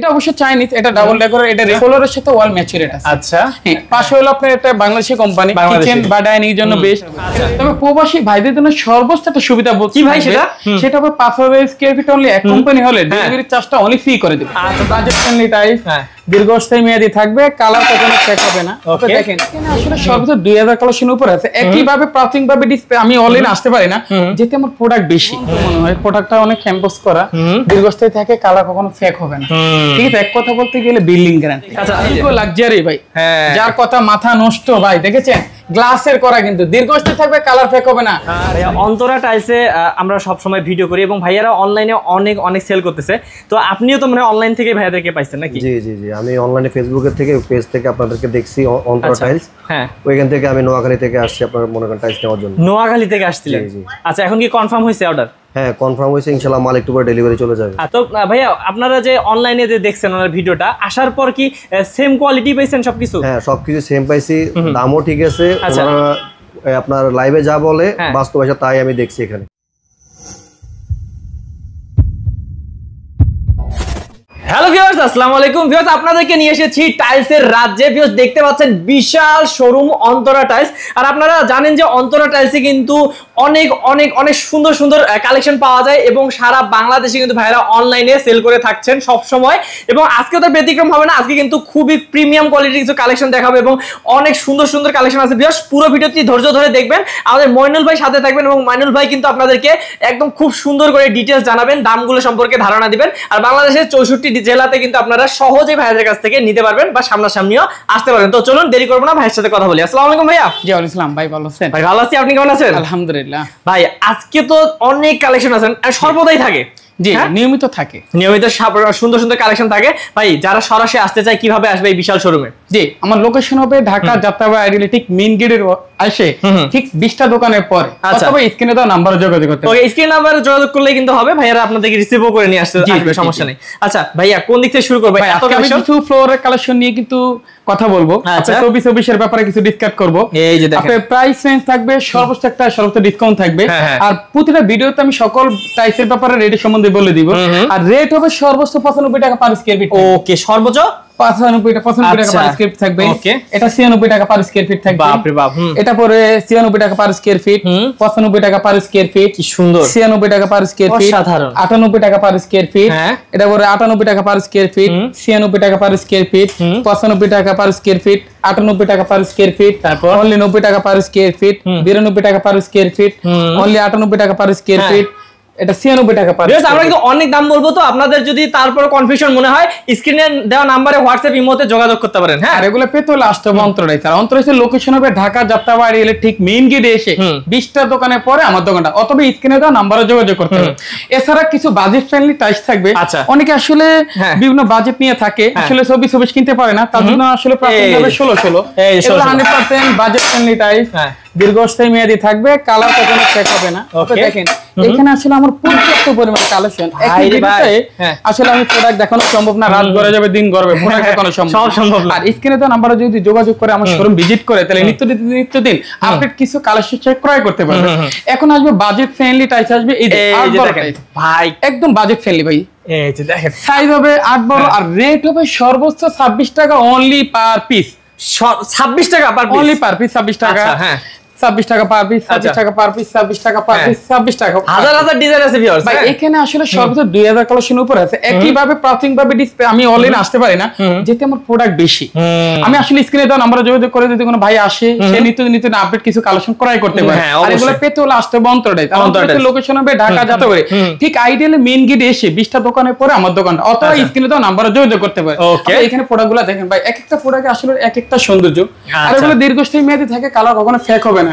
এটা অবশ্য চাইনিজ, এটা ডাবল ডেকোরের, এটা রেফোলারের সাথে ওয়াল ম্যাচুরেট আছে। আচ্ছা, পাশে হলো আপনার এটা বাংলাদেশি কোম্পানি, কিচেন বা ডাইনিং এর জন্য বেস্ট। তবে প্রবাসী ভাইদের জন্য সর্বোচ্চ একটা সুবিধা কি ভাই সেটা হবে 5,000 স্কয়ার ফিট অনলি এক কোম্পানি হলে ডেলিভারি চার্জটা অনলি ফ্রি করে দেবে। আচ্ছা, বাজেট ফ্রেন্ডলি টাইপ, দীর্ঘস্থায়ী মেয়াদী থাকবে, কালার কখনো চেক হবে না। ওকে, দেখেন এখানে আসলে সর্বোচ্চ 2000 কালেকশন উপর আছে। একইভাবে প্রাথমিকভাবে ডিসপ্লে আমি অনলাইনে আসতে পারি না, যেহেতু আমার প্রোডাক্ট বেশি, মনে হয় প্রোডাক্টটা অনেক ক্যাম্পাস করা, দীর্ঘস্থায়ী থাকে, কালার কখনো ফেক হবে না। ঠিক আছে, এক কথা বলতে গেলে বিল্ডিং গ্যারান্টি। আচ্ছা, লাক্সারি ভাই, যার কথা মাথা নষ্ট ভাই, দেখেছেন গ্লাসের করা, কিন্তু দীর্ঘস্থায়ী থাকবে, কালার ফেক হবে না। আর অন্তরা টাইলসে আমরা সব সময় ভিডিও করি এবং ভাইয়ারা অনলাইনে অনেক সেল করতেছে, তো আপনিও তো মানে অনলাইন থেকে ভাইয়াদেরকে পাইছেন নাকি? জি জি জি, আমি অনলাইনে ফেসবুকের থেকে পেজ থেকে আপনাদেরকে দেখছি অন্তরা টাইলস। হ্যাঁ, ওইখান থেকে আমি নোয়াখালী থেকে আসছি আপনার মনে করেন টাইলস নেওয়ার জন্য। নোয়াখালী থেকে আসছিলেন? আচ্ছা, এখন কি কনফার্ম হয়েছে অর্ডার? হ্যাঁ, কনফার্ম হয়েছে, ইনশাআল্লাহ মাল একটু পরে ডেলিভারি চলে যাবে। তো ভাইয়া আপনারা যে অনলাইনে যে দেখছেন ওনার ভিডিওটা, আসার পর কি সেম কোয়ালিটি পাইছেন সবকিছু? হ্যাঁ, সবকিছু সেম পাইছি, দামও ঠিক আছে। আপনার লাইভে যা বলে বাস্তবে তাই আমি দেখছি এখানে। হ্যালো ভিউয়ার্স, আসসালামু আলাইকুম। ভিউয়ার্স, আপনাদেরকে নিয়ে এসেছি টাইলসের রাজ্যে। ভিউয়ার্স, দেখতে পাচ্ছেন বিশাল শোরুম অন্তরা টাইলস। আর আপনারা জানেন যে অন্তরা টাইলসে কিন্তু অনেক সুন্দর কালেকশন পাওয়া যায় এবং সারা বাংলাদেশে কিন্তু ভাইরা অনলাইনে সেল করে থাকছেন সব সময়। এবং আজকে তো ব্যতিক্রম হবে না, আজকে কিন্তু খুবই প্রিমিয়াম কোয়ালিটির কিছু কালেকশন দেখাবো এবং অনেক সুন্দর কালেকশন আছে। ভিউয়ার্স, পুরো ভিডিওটি ধৈর্য ধরে দেখবেন। আমাদের মইনুল ভাই সাথে থাকবেন এবং মইনুল ভাই কিন্তু আপনাদেরকে একদম খুব সুন্দর করে ডিটেইলস জানাবেন, দামগুলো সম্পর্কে ধারণা দিবেন। আর বাংলাদেশের 64 জেলাতে কিন্তু আপনারা সহজেই ভাইয়াদের কাছ থেকে নিতে পারবেন বা সামনাসামনিও আসতে পারবেন। তো চলুন দেরি করবো না, ভাইয়ের সাথে কথা বলি। আসসালামু আলাইকুম ভাইয়া। জি ওয়ালাইকুম আসসালাম ভাই, ভালো আছেন? ভাই ভালো আছি, আপনি কেমন আছেন? আলহামদুলিল্লাহ। ভাই আজকে তো অনেক কালেকশন আছে, সর্বদাই থাকে। জি, নিয়মিত থাকে, নিয়মিত সুন্দর কালেকশন থাকে। ভাই যারা সরাসরি আসতে চায় কিভাবে আসবে এই বিশাল শোরুমে? জি, আমার লোকেশন হবে ঢাকা যাত্রাবাড়ি আইডিয়ালি ঠিক মেইন গেটের আসে ঠিক 20টা দোকানের পরে, অথবা স্ক্রিনে দেওয়া নম্বরে যোগাযোগ করতে হবে। ওকে, স্ক্রিন নম্বরে যোগাযোগ করলেই কিন্তু হবে, ভাইয়ারা আপনাদেরকে রিসিভও করে নিয়ে আসবে, সমস্যা নেই। আচ্ছা ভাইয়া, কোন দিক থেকে শুরু করব? এত কালেকশন, কিছু ফ্লোরের কালেকশন নিয়ে কিন্তু কথা বলবো। আচ্ছা, 24 এর ব্যাপারে কিছু ডিসকাস করব। এই যে দেখেন, আপনার প্রাইস রেঞ্জ থাকবে, সর্বোচ্চ ডিসকাউন্ট থাকবে। আর প্রতিটা ভিডিওতে আমি সকল প্রাইসের ব্যাপারে রেট সম্বন্ধে বলে দিব। আর রেট হবে সর্বোচ্চ 95 টাকা পার স্কয়ার ফিট। ওকে, সর্বোচ্চ 95 টাকা পার স্কয়ার ফিট থাকবে। এটা 96 টাকা পার স্কয়ার ফিট থাকবে। বাপ রে বাপ। এটা পরে 96 টাকা পার স্কয়ার ফিট, 95 টাকা পার স্কয়ার ফিট। কি সুন্দর। 96 টাকা পার স্কয়ার ফিট, সাধারণ 98 টাকা পার স্কয়ার ফিট। এটা পরে 98 টাকা পার স্কয়ার ফিট, 96 টাকা পার স্কয়ার ফিট, 95 টাকা পার স্কয়ার ফিট, 98 টাকা পার স্কয়ার ফিট, তারপর অনলি 90 টাকা পার স্কয়ার ফিট, 92 টাকা পার স্কয়ার ফিট, অনলি 98 টাকা পার স্কয়ার ফিট। এটা 96 টাকা পার। আমরা কিন্তু অনেক দাম বলবো, তো আপনাদের যদি তারপর কনফিউশন মনে হয় স্ক্রিনে দেওয়া নম্বরে হোয়াটসঅ্যাপ ইমোতে যোগাযোগ করতে পারেন। হ্যাঁ, আর এগুলো পেতে হলে আসতে হবে অন্তরাই। আর অন্তরাইয়ের লোকেশন হবে ঢাকা যাত্রাবাড়ি এলে ঠিক মেইন গেটে এসে 20টা দোকানের পরে আমার দোকানটা, অথবা স্ক্রিনে দেওয়া নম্বরে যোগাযোগ করতে হবে। এছাড়া কিছু বাজেট ফ্রেন্ডলি টাইলস থাকবে। অনেকে আসলে বিভিন্ন বাজেট নিয়ে থাকে, আসলে 24 কিনতে পারে না, তার জন্য আসলে প্রাথমিকভাবে 16 এগুলো 100% বাজেট ফ্রেন্ডলি টাইলস, দীর্ঘস্থায়ী মেয়াদী থাকবে, কালার কখনো চেক হবে না। দেখেন এখানে আসলে আমার পর্যাপ্ত পরিমাণ কালেকশন, আসলে আমি প্রোডাক্ট দেখানো সম্ভব না, রাত গড়ে যাবে দিন গড়বে, প্রোডাক্ট দেখানো সম্ভব না। আর স্ক্রিনে তো নাম্বারে যদি যোগাযোগ করে আমার শোরুম ভিজিট করে, তাহলে নিত্যদিন আপডেট কিছু কালেকশন চেক ক্রয় করতে পারবে। এখন আসবে বাজেট ফ্রেন্ডলি টাইলস, আসবে এই যে ভাই, একদম বাজেট ফ্রেন্ডলি ভাই। এই যে দেখেন সাইজ হবে 8 বড়, আর রেট হবে সর্বোচ্চ 26 টাকা অনলি পার পিস। 26 টাকা per piece, only per piece 26 টাকা। হ্যাঁ, 26 টাকা পার পিস, 26 টাকা পার পিস, 26 টাকা পার পিস, 26 টাকা। হাজার ডিজাইন আছে ভিউয়ার্স। ভাই এখানে আসলে সর্বোচ্চ 2000 কালেকশন উপর আছে। একইভাবে প্রাথমিকভাবে ডিসপ্লে আমি অনলাইনে আসতে পারি না, যেহেতু আমার প্রোডাক্ট বেশি। আমি আসলে স্ক্রিনে দেওয়া নম্বরে যোগাযোগ করে যদি কোনো ভাই আসে, সে নিত্যদিন আপডেট কিছু কালেকশন ক্রয় করতে পারে। আর এগুলো পেতে হলে আসতে হবে অন্তরাই। অন্তরাই লোকেশন হবে ঢাকা যাত্রাবাড়ি ঠিক আইডিয়ালি মেইন গেটে এসে 20টা দোকানের পরে আমার দোকানটা, অথবা স্ক্রিনে দেওয়া নম্বরে যোগাযোগ করতে পারে। এখানে প্রোডাক্টগুলো দেখেন ভাই, এক একটা প্রোডাক্টে আসলে এক একটা সৌন্দর্য, আর এগুলো দীর্ঘস্থায়ী মেয়াদী থাকে, কালার কখনো ফেক হবে না।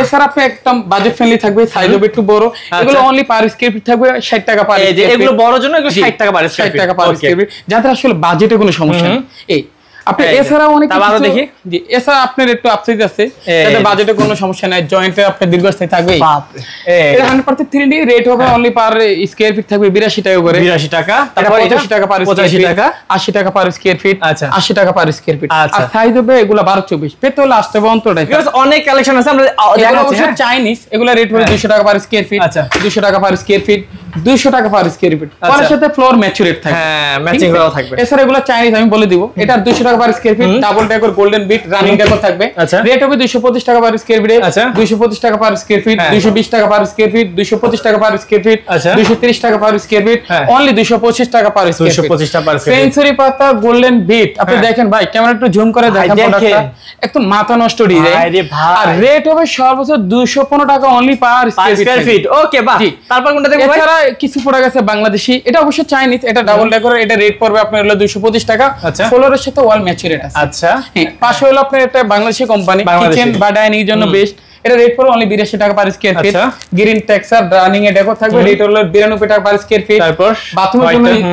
এছাড়া একদম বাজেট ফ্রেন্ডলি থাকবে, সাইজ হবে একটু বড়। এগুলো অনলি পার স্কয়ার ফিট থাকবে 60 টাকা পার। এই যে এগুলো বড় জন্য এগুলো 60 টাকা পার স্কয়ার ফিট, যাদের আসলে বাজেটে কোনো সমস্যা নেই। এই আপনি এছাড়া অনেক কিছু দেখি জি এছাড়া আপনার একটু আপসাইজ আছে যাতে বাজেটে কোনো সমস্যা নাই জয়েন্টে আপনার দীর্ঘস্থায়ী থাকবে এটা 100% 3D রেট হবে অনলি পার স্কয়ার ফিট থাকবে 82 টাকা করে 82 টাকা তারপর 85 টাকা পার স্কয়ার ফিট 80 টাকা পার স্কয়ার ফিট 80 টাকা পার স্কয়ার ফিট আর সাইজ হবে এগুলা 12 24 পেতে হলে আসতে হবে অন্তরটাই বিকজ অনেক কালেকশন আছে আমরা দেখাচ্ছি চাইনিজ এগুলা রেট হবে 200 টাকা পার স্কয়ার ফিট 200 টাকা পার স্কয়ার ফিট 200 টাকা পার স্কয়ার ফিট তার সাথে ফ্লোর ম্যাচুরেট থাকবে হ্যাঁ ম্যাচিং করা থাকবে এছাড়া এগুলা চাইনিজ আমি বলে দিব এটা 200 টাকা per square feet double decor golden বিট রানিং ডেকর থাকবে রেট হবে 225 টাকা পার স্কয়ার ফিট 225 টাকা পার স্কয়ার ফিট 220 টাকা পার স্কয়ার ফিট 225 টাকা পার স্কয়ার ফিট 230 টাকা পার স্কয়ার ফিট অনলি 225 টাকা পার স্কয়ার ফিট 225 টাকা পার স্কয়ার ফিট সেঞ্চুরি পাতা গোল্ডেন বিট আপনি দেখেন ভাই ক্যামেরা একটু জুম করে দেখেন প্রোডাক্টটা একদম মাথা নষ্ট ডিজাইন আর রেট হবে সর্বোচ্চ 215 টাকা অনলি পার স্কয়ার ফিট ওকে বাহ তারপর কোনটা দেখব ভাই এছাড়া কিছু প্রোডাক্ট আছে বাংলাদেশি এটা অবশ্য চাইনিজ এটা ডাবল ডেকর এটা রেট পড়বে আপনার হলো 225 টাকা ফ্লোরের সাথে ওয়াল ম্যাচুরেট আছে আচ্ছা পাশে হলো আপনার এটা বাংলাদেশি কোম্পানি কিচেন বা ডাইনিং এর জন্য বেস্ট এটা রেট পড়বে অনলি 82 টাকা per square feet green texture running এ ডেকো থাকবে রেট হলো 92 টাকা পার স্কয়ার ফিট তারপর বাথরুমের জন্য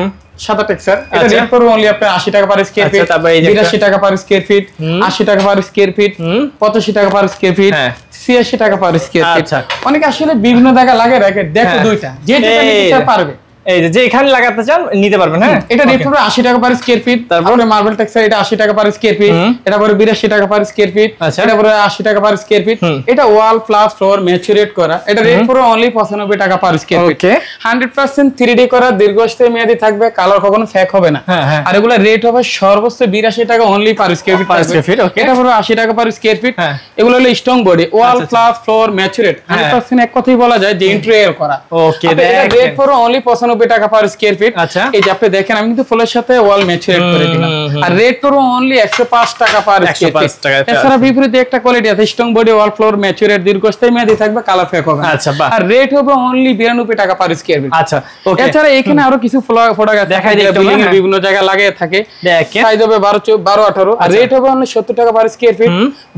সাদা টেক্সচার এটা রেট পড়বে অনলি আপনার 80 টাকা পার স্কয়ার ফিট 82 টাকা পার স্কয়ার ফিট 80 টাকা পার স্কয়ার ফিট 85 টাকা পার স্কয়ার ফিট 86 টাকা পার স্কয়ার ফিট অনেকে আসলে বিভিন্ন জায়গা লাগে রাখে দেখো দুইটা যে যেটা নিতে পারবে এই যে এখানে লাগাতে চান নিতে পারবেন হ্যাঁ এটা রেট পড়বে 80 টাকা পার স্কয়ার ফিট তারপরে মার্বেল টেক্সচার এটা 80 টাকা পার স্কয়ার ফিট এটা পরে 82 টাকা পার স্কয়ার ফিট এটা পরে 80 টাকা পার স্কয়ার ফিট এটা ওয়াল প্লাস ফ্লোর ম্যাচুরেট করা এটা রেট পড়বে অনলি 95 টাকা পার স্কয়ার ফিট 100% 3D করা দীর্ঘস্থায়ী মেয়াদী থাকবে কালার কখনো ফেক হবে না আর এগুলা রেট হবে সর্বোচ্চ 82 টাকা অনলি পার স্কয়ার ফিট এটা পড়বে 80 টাকা পার স্কয়ার ফিট এগুলো হলো স্ট্রং বডি ওয়াল প্লাস ফ্লোর ম্যাচুরেট 100% এক কথাই বলা যায় যে ইন্টেরিয়র করা ওকে এটা রেট পড়বে অনলি 95 টাকা পার স্কয়ার ফিট এই যে আপনি দেখেন আমি কিন্তু ফুলের সাথে ওয়াল ম্যাচুরেট করে দিলাম আর রেট করব অনলি 105 টাকা পার স্কয়ার ফিট এছাড়া বিপরীতে একটা কোয়ালিটি আছে স্ট্রং বডি ওয়াল ফ্লোর ম্যাচুরেট দীর্ঘস্থায়ী মেয়াদী থাকবে কালার ফেক হবে আচ্ছা আর রেট হবে অনলি 92 টাকা পার স্কয়ার ফিট আচ্ছা ওকে এছাড়া এখানে আরো কিছু প্রোডাক্ট আছে দেখাই দিই বিল্ডিং এর বিভিন্ন জায়গায় লাগিয়ে থাকে দেখেন সাইজ হবে 12 18 আর রেট হবে অনলি 70 টাকা per square fit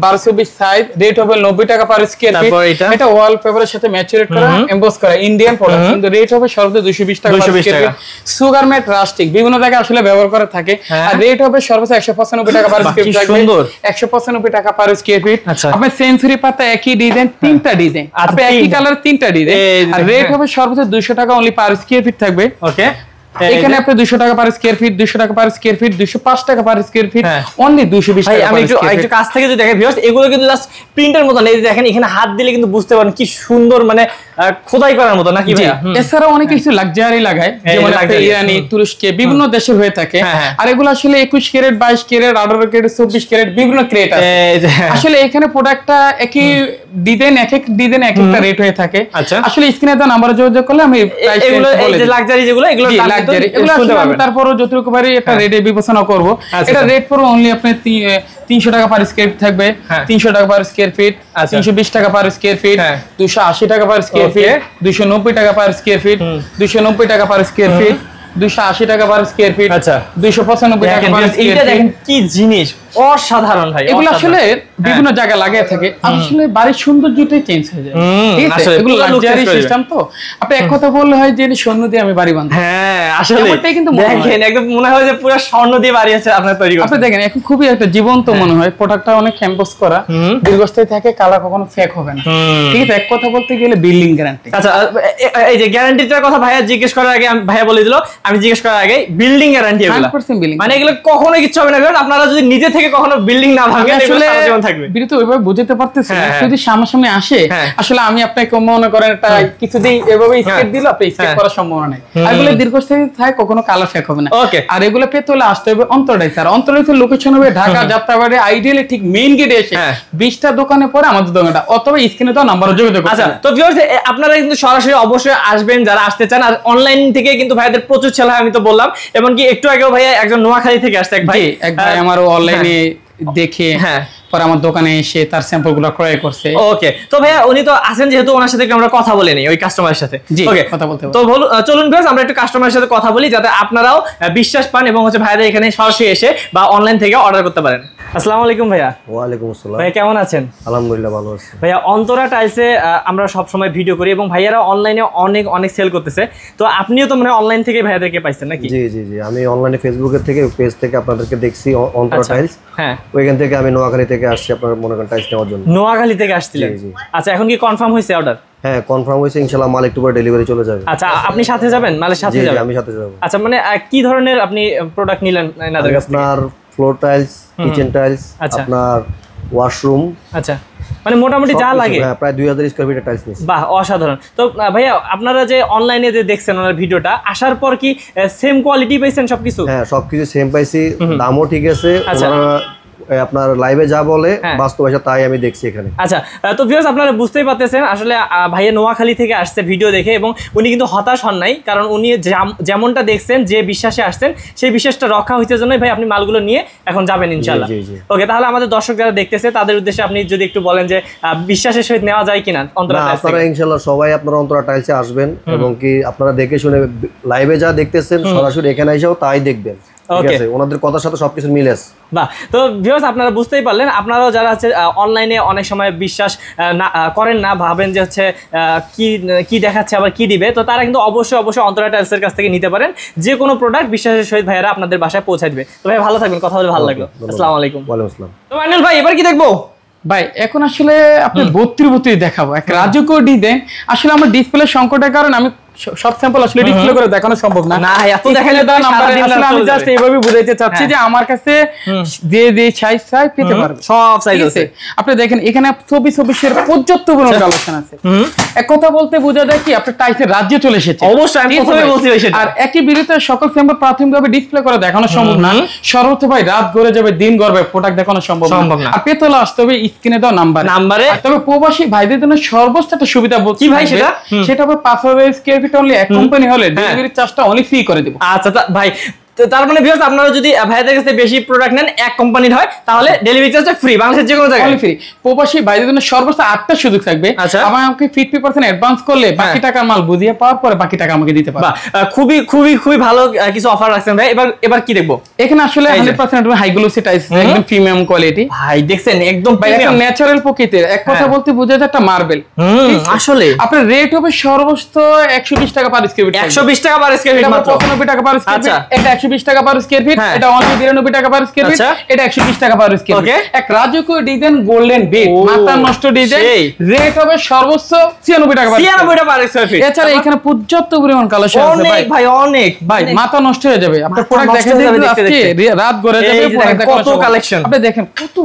1220 size rate হবে 90 টাকা পার স্কয়ার ফিট এটা ওয়াল পেপারের সাথে ম্যাচুরেট করা এমবস করা ইন্ডিয়ান প্রোডাক্ট কিন্তু রেট হবে সর্বোচ্চ 220 টাকা per square fit sugar mat rustic বিভিন্ন জায়গায় আসলে ব্যবহার করে থাকে আর রেট হবে সর্বোচ্চ 195 টাকা পার স্কয়ার ফিট সুন্দর 195 টাকা পার স্কয়ার ফিট আপনি সেঞ্চুরি পাতা একই ডিজাইন তিনটা ডিজাইন আপনি একই কালার তিনটা ডিজাইন আর রেট হবে সর্বোচ্চ 200 টাকা অনলি পার স্কয়ার ফিট থাকবে ওকে এখানে আপনি 200 টাকা পার স্কয়ার ফিট 200 টাকা পার স্কয়ার ফিট 205 টাকা পার স্কয়ার ফিট অনলি 220 টাকা আমি একটু কাছ থেকে যদি দেখেন ভিউয়ার্স এগুলো কিন্তু জাস্ট প্রিন্টের মতো না এই দেখেন এখানে হাত দিলে কিন্তু বুঝতে পারেন কি সুন্দর মানে খোদাই করার মতো নাকি ভাই এছাড়া অনেক কিছু লাক্সারি লাগায় যেমন একটা ইরানি তুরস্কে বিভিন্ন দেশে হয়ে থাকে আর এগুলো আসলে 21 ক্যারেট 22 ক্যারেট 18 ক্যারেট 24 ক্যারেট বিভিন্ন ক্যারেট আছে আসলে এখানে প্রোডাক্টটা একই ডিজাইন এক একটা রেট হয়ে থাকে আসলে স্ক্রিনে তো নাম্বার যোগাযোগ করলে আমি প্রাইস এগুলো এই যে লাক্সারি যেগুলো এগুলো লাক্সারি এগুলো আমি তারপরও যতটুকু পারি একটা রেটে বিবেচনা করব এটা রেট পড়বে অনলি আপনি 300 টাকা পার স্কয়ার ফিট থাকবে 300 টাকা পার স্কয়ার ফিট 320 টাকা পার স্কয়ার ফিট 280 টাকা পার স্কয়ার ফিট 290 টাকা পার স্কয়ার ফিট 290 টাকা পার স্কয়ার ফিট 280 টাকা পার স্কয়ার ফিট 295 টাকা পার স্কয়ার ফিট কি জিনিস অসাধারণ ভাই এগুলো আসলে বিভিন্ন জায়গায় লাগিয়ে থাকে আসলে বাড়ির সৌন্দর্যটাই চেঞ্জ হয়ে যায় ঠিক আছে এগুলো লাক্সারি সিস্টেম তো আপনি এক কথা বললে হয় যে স্বর্ণ দিয়ে আমি বাড়ি বানাই হ্যাঁ আসলে এটাই কিন্তু দেখেন একদম মনে হয় যে পুরো স্বর্ণ দিয়ে বাড়ি আছে আপনার তৈরি করতে আপনি দেখেন এখন খুবই একটা জীবন্ত মনে হয় প্রোডাক্টটা অনেক ক্যাম্পাস করা দীর্ঘস্থায়ী থাকে কালার কখনো ফেক হবে না ঠিক আছে এক কথা বলতে গেলে বিল্ডিং গ্যারান্টি আচ্ছা এই যে গ্যারান্টিটার কথা ভাইয়া জিজ্ঞেস করার আগে আমি ভাইয়া বলে দিল আমি জিজ্ঞেস করার আগে বিল্ডিং গ্যারান্টি এগুলো 100% বিল্ডিং মানে এগুলো কখনোই কিছু হবে না আপনারা যদি নিজে থেকে কখনো বিল্ডিং না ভাঙেন আসলে থাকবে বিরত ওইভাবে বুঝতে পারতেছি যদি সামনাসামনি আসে আসলে আমি আপনাকে মনে করেন একটা কিছুদিন এভাবে স্কেচ দিল আপনি স্কেচ করার সম্ভাবনা নাই আর এগুলো দীর্ঘস্থায়ী থাকে কখনো কালার ফেক হবে না আর এগুলো পেতে হলে আসতে হবে অন্তর্ডাই স্যার অন্তর্ডাইসের লোকেশন হবে ঢাকা যাত্রাবাড়ি আইডিয়ালি ঠিক মেইন গেটে এসে 20টা দোকানে পরে আমাদের দোকানটা অথবা স্ক্রিনে তো নাম্বার যোগাযোগ করুন। আচ্ছা তো ভিউয়ার্স আপনারা কিন্তু সরাসরি অবশ্যই আসবেন যারা আসতে চান আর অনলাইন থেকে কিন্তু ভাইদের প্রচুর ছেলে আমি তো বললাম এমনকি একটু আগেও ভাইয়া একজন নোয়াখালী থেকে আসছে এক ভাই আমার অনলাইনে দেখে পরে আমার দোকানে এসে তার স্যাম্পল গুলো ক্রয় করছে। ওকে তো ভাইয়া উনি তো আছেন যেহেতু ওনার সাথে আমরা কথা বলে নেই ওই কাস্টমারের সাথে ওকে কথা বলতে তো চলুন ভিউয়ার্স আমরা একটু কাস্টমারের সাথে কথা বলি যাতে আপনারাও বিশ্বাস পান এবং হচ্ছে ভাইদের এখানে সরাসরি এসে বা অনলাইন থেকে অর্ডার করতে পারেন। আসসালামু আলাইকুম ভাইয়া। ওয়ালাইকুম আসসালাম। ভাইয়া কেমন আছেন? আলহামদুলিল্লাহ ভালো আছি। ভাইয়া অন্তরা টাইলসে আমরা সব সময় ভিডিও করি এবং ভাইয়ারা অনলাইনে অনেক সেল করতেছে, তো আপনিও তো মানে অনলাইন থেকে ভাইয়াদেরকে পাইছেন নাকি? জি জি জি, আমি অনলাইনে ফেসবুকের থেকে পেজ থেকে আপনাদেরকে দেখছি অন্তরা টাইলস। হ্যাঁ, ওইখান থেকে আমি নোয়াখালী থেকে আসছি আপনার মনে করেন টাইলস নেওয়ার জন্য। নোয়াখালী থেকে আসছিলেন? আচ্ছা, এখন কি কনফার্ম হয়েছে অর্ডার? হ্যাঁ কনফার্ম হয়েছে, ইনশাআল্লাহ মাল একটু পরে ডেলিভারি চলে যাবে। আচ্ছা, আপনি সাথে যাবেন? মালের সাথে যাবেন? আমি সাথে যাব। আচ্ছা, মানে কি ধরনের আপনি প্রোডাক্ট নিলেন এনাদের কাছ থেকে? আপনার ফ্লোর টাইলস, কিচেন টাইলস, আপনার ওয়াশরুম, আচ্ছা মানে মোটামুটি যা লাগে। হ্যাঁ, প্রায় 2000 স্কয়ার ফিটের টাইলস নিছি। বাহ, অসাধারণ। তো ভাইয়া আপনারা যে অনলাইনে যে দেখছেন ওনার ভিডিওটা, আসার পর কি সেম কোয়ালিটি পাইছেন সবকিছু? হ্যাঁ সবকিছু সেম পাইছি, দামও ঠিক আছে। ওনারা আপনার লাইভে যা বলে বাস্তবে তাই আমি দেখছি এখানে। আচ্ছা, তো ভিউয়ার্স আপনারা বুঝতেই পারতেছেন আসলে ভাইয়া নোয়াখালী থেকে আসছে ভিডিও দেখে, এবং উনি কিন্তু হতাশ হন নাই, কারণ উনি যেমনটা দেখছেন, যে বিশ্বাসে আসছেন সেই বিশ্বাসটা রক্ষা হইতে জন্যই ভাই আপনি মালগুলো নিয়ে এখন যাবেন ইনশাআল্লাহ। ওকে, তাহলে আমাদের দর্শক যারা দেখতেছে তাদের উদ্দেশ্যে আপনি যদি একটু বলেন যে বিশ্বাসের সহিত নেওয়া যায় কিনা অন্তরা টাইলস? আপনারা ইনশাআল্লাহ সবাই আপনারা অন্তরা টাইলসে আসবেন, এবং কি আপনারা দেখে শুনে লাইভে যা দেখতেছেন সরাসরি এখানে এসেও তাই দেখবেন। ঠিক আছে, ওনাদের কথার সাথে সবকিছু মিলে আছে। বাহ, তো ভিউয়ার্স আপনারা বুঝতেই পারলেন, আপনারাও যারা হচ্ছে অনলাইনে অনেক সময় বিশ্বাস করেন না, ভাবেন যে হচ্ছে কি দেখাচ্ছে আবার কি দিবে, তো তারা কিন্তু অবশ্যই অন্তরা টাইলসের কাছ থেকে নিতে পারেন। যে কোনো প্রোডাক্ট বিশ্বাসের সহিত ভাইয়ারা আপনাদের বাসায় পৌঁছে দিবে। তো ভাই ভালো থাকবেন, কথা বলে ভালো লাগলো। আসসালামু আলাইকুম। ওয়ালাইকুম আসসালাম। তো মাইনুল ভাই এবার কি দেখবো? ভাই এখন আসলে আপনি 32 দেখাবো, এক রাজকীয় ডিজাইন। আসলে আমার ডিসপ্লে সংকটের কারণে আমি সব স্যাম্পল আসলে ডিসপ্লে করে দেখানো সম্ভব না। না এত দেখালে তো আসলে আমি জাস্ট এইভাবে বুঝাইতে চাচ্ছি যে আমার কাছে যে সাইজ চাই পেতে পারবে, সব সাইজ আছে। আপনি দেখেন এখানে 24 পর্যাপ্ত পরিমাণ কালেকশন আছে। এক কথা বলতে বোঝা যায় কি আপনি টাইসের রাজ্যে চলে এসেছে। অবশ্যই আমি প্রথমে বলছি ভাই সেটা। আর একই ভিডিওতে সকল স্যাম্পল প্রাথমিকভাবে ডিসপ্লে করে দেখানো সম্ভব না। সর্বোচ্চ ভাই রাত গড়ে যাবে, দিন গড়বে, প্রোডাক্ট দেখানো সম্ভব না। আর পেতলা আসতে হবে স্ক্রিনে দাও নাম্বারে। তবে প্রবাসী ভাইদের জন্য সর্বোচ্চ একটা সুবিধা বলছি কি ভাই সেটা হবে 5000 স্কয়ার ফিট অনলি এক কোম্পানি হলে ডেলিভারি চার্জটা অনলি ফ্রি করে দেব। আচ্ছা ভাই, তার মানে ভিউয়ার্স আপনারা যদি ভাইদের কাছে বেশি প্রোডাক্ট নেন এক কোম্পানির হয়, তাহলে ডেলিভারি চার্জটা ফ্রি, বাংলাদেশের যে কোনো জায়গায় ফ্রি। প্রবাসী ভাইদের জন্য সর্বোচ্চ 8টা সুযোগ থাকবে। আমাকে 50% অ্যাডভান্স করলে বাকি টাকার মাল বুঝিয়ে পাওয়ার পরে বাকি টাকা আমাকে দিতে পারবে। খুবই ভালো কিছু অফার রাখছেন ভাই। এবার কি দেখবো? এখানে আসলে 100% হাই গ্লোসি টাইলস, একদম প্রিমিয়াম কোয়ালিটি। ভাই দেখছেন একদম প্রিমিয়াম, ন্যাচারাল প্রকৃতির। এক কথা বলতে বোঝা যায় একটা মার্বেল। আসলে আপনার রেট হবে সর্বোচ্চ 120 টাকা পার স্কয়ার ফিট। 120 টাকা পার স্কয়ার ফিট মাত্র। 95 টাকা পার স্কয়ার ফিট। এটা 120 টাকা পার স্কয়ার ফিট। এটা অনলি 92 টাকা পার স্কয়ার ফিট। এটা 120 টাকা পার স্কয়ার ফিট। এক রাজকীয় ডিজাইন, গোল্ডেন বিট, মাথা নষ্ট ডিজাইন। রেট হবে সর্বোচ্চ 96 টাকা পার স্কয়ার ফিট। এছাড়া এখানে পর্যাপ্ত পরিমাণ কালেকশন আছে ভাই। অনেক ভাই মাথা নষ্ট হয়ে যাবে। আপনার প্রোডাক্ট দেখেন আজকে রাত গড়ে যাবে, কত কালেকশন আপনি দেখেন কত।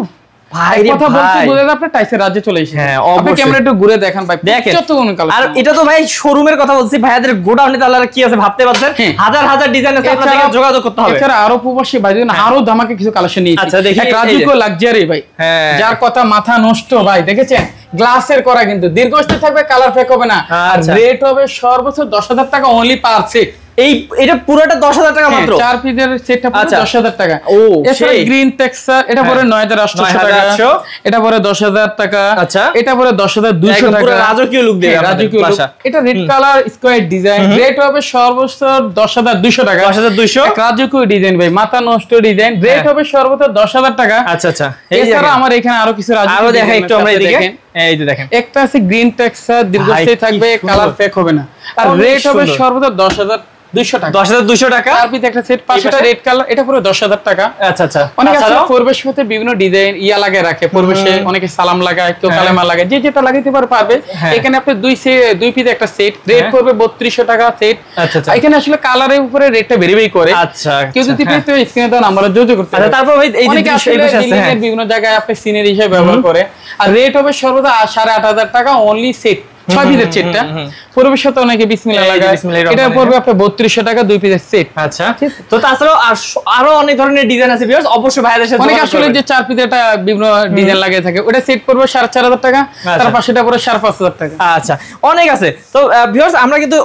ভাই কথা বলতে বলে আপনি টাইসের রাজ্যে চলে এসেছেন। হ্যাঁ আপনি ক্যামেরা একটু ঘুরে দেখেন ভাই, কত কোন কালেকশন। আর এটা তো ভাই শোরুমের কথা বলছি, ভাইয়াদের গোডাউনে তাহলে কি আছে ভাবতে পারছেন। হাজার ডিজাইন আছে, আপনাদের যোগাযোগ করতে হবে। এছাড়া আরো প্রবাসী ভাইদের আরো ধামাকে কিছু কালেকশন নিয়েছি। আচ্ছা দেখি, এক রাজকীয় লাক্সারি ভাই, যার কথা মাথা নষ্ট ভাই। দেখেছেন গ্লাসের করা, কিন্তু দীর্ঘস্থায়ী থাকবে, কালার ফেক হবে না। আর রেট হবে সর্বোচ্চ 10,000 টাকা অনলি পার সেট। এটা পুরোটা 10,000 টাকা মাত্র। 4 পিসের সেটটা পুরো 10,000 টাকা। এছাড়া গ্রিন টেক্সচার, এটা পরে 9,800 টাকা। এটা পরে 10,000 টাকা। আচ্ছা, এটা পরে 10,200 টাকা। পুরো রাজকীয় লুক দেবে, রাজকীয় লুক। এটা red colour square design. Rate হবে সর্বোচ্চ 10,200 টাকা। 10,200 রাজকীয় ডিজাইন ভাই, মাথা নষ্ট ডিজাইন। রেট হবে সর্বোচ্চ 10,000 টাকা। আচ্ছা, এছাড়া আমার এখানে আরো কিছু আরো দেখাই একটু আমরা এদিকে। এই যে দেখেন, একটা আছে গ্রিন টেক্সচার, দীর্ঘস্থায়ী থাকবে, কালার ফেক হবে না। আর রেট হবে সর্বোচ্চ 10,200 টাকা। 10,200 টাকা। আর পিছে একটা সেট, পাশেটা রেড কালার, এটা পুরো 10,000 টাকা। আচ্ছা। অনেকে আছে পরিবেশের সাথে বিভিন্ন ডিজাইন লাগিয়ে রাখে, পরিবেশে অনেকে সালাম লাগায়, কেউ কালেমা লাগায়, যে যেটা লাগাইতে পারবে। এখানে আপনি দুই পিস একটা সেট, রেট করবে 3200 টাকা সেট। এখানে আসলে কালারের উপরে রেটটা ভেরিফাই করে। আচ্ছা, কেউ যদি পেতে স্ক্রিনে দেওয়া নাম্বারে যোগাযোগ করতে পারে। তারপর ভাই এই অনেকে আসলে বিভিন্ন জায়গায় আপনি সিনারি হিসেবে ব্যবহার করে। আর রেট হবে সর্বদা 8,500 টাকা অনলি সেট, 6 পিসের সেটটা। পরিবেশের সাথে অনেকে বিসমিল্লাহ লাগায়, এটা পড়বে আপনার 3200 টাকা 2 পিসের সেট। আচ্ছা, তো তাছাড়াও আরো অনেক ধরনের ডিজাইন আছে ভিউয়ার্স, অবশ্যই ভাইদের সাথে অনেকে আসলে যে 4 পিসের একটা বিভিন্ন ডিজাইন লাগিয়ে থাকে, ওটা সেট পড়বে 4,500 টাকা। তার পাশেটা পড়বে 5,500 টাকা। আচ্ছা, অনেক আছে। তো ভিউয়ার্স আমরা কিন্তু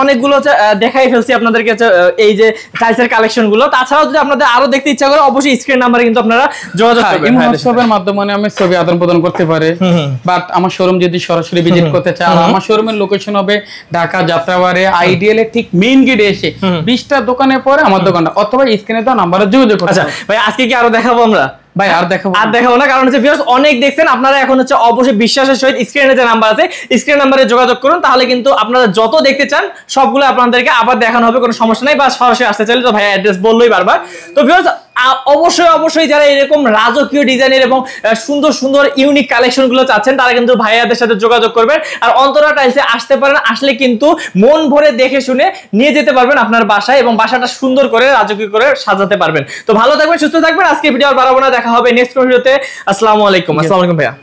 অনেকগুলো দেখাই ফেলছি আপনাদেরকে এই যে টাইলসের কালেকশন গুলো। তাছাড়াও যদি আপনাদের আরো দেখতে ইচ্ছা করে অবশ্যই স্ক্রিন নাম্বারে কিন্তু আপনারা যোগাযোগ করবেন। হোয়াটসঅ্যাপের মাধ্যমে আমি ছবি আদান প্রদান করতে পারে। বাট আমার শোরুম যদি সরাসরি ভিজিট করতে চায়, আমার শোরুমের লোকেশন হবে ঢাকা যাত্রাবাড়ি আইডিএল এর ঠিক মেইন গেটে এসে 20টা দোকানের পরে আমার দোকানটা, অথবা স্ক্রিনে দেওয়া নাম্বারে যোগাযোগ করতে। আচ্ছা ভাই, আজকে কি আরো দেখাবো আমরা? ভাই আর দেখাবো না, কারণ হচ্ছে ভিউয়ার্স অনেক দেখছেন আপনারা, এখন হচ্ছে অবশ্যই বিশ্বাসের সহিত স্ক্রিনে যে নাম্বার আছে স্ক্রিন নাম্বারে যোগাযোগ করুন, তাহলে কিন্তু আপনারা যত দেখতে চান সবগুলো আপনাদেরকে আবার দেখানো হবে, কোনো সমস্যা নাই। বা সরাসরি আসতে চাইলে তো ভাই অ্যাড্রেস বললোই বারবার। তো ভিউয়ার্স অবশ্যই যারা এরকম রাজকীয় ডিজাইনের এবং সুন্দর সুন্দর ইউনিক কালেকশন গুলো চাচ্ছেন তারা কিন্তু ভাইয়াদের সাথে যোগাযোগ করবেন। আর অন্তরা টাইলসে আসতে পারেন, আসলে কিন্তু মন ভরে দেখে শুনে নিয়ে যেতে পারবেন আপনার বাসায় এবং বাসাটা সুন্দর করে রাজকীয় করে সাজাতে পারবেন। তো ভালো থাকবেন, সুস্থ থাকবেন। আজকে ভিডিও আর বাড়াবো না, দেখা হবে নেক্সট ভিডিওতে। আসসালামু আলাইকুম। আসসালামু আলাইকুম ভাইয়া।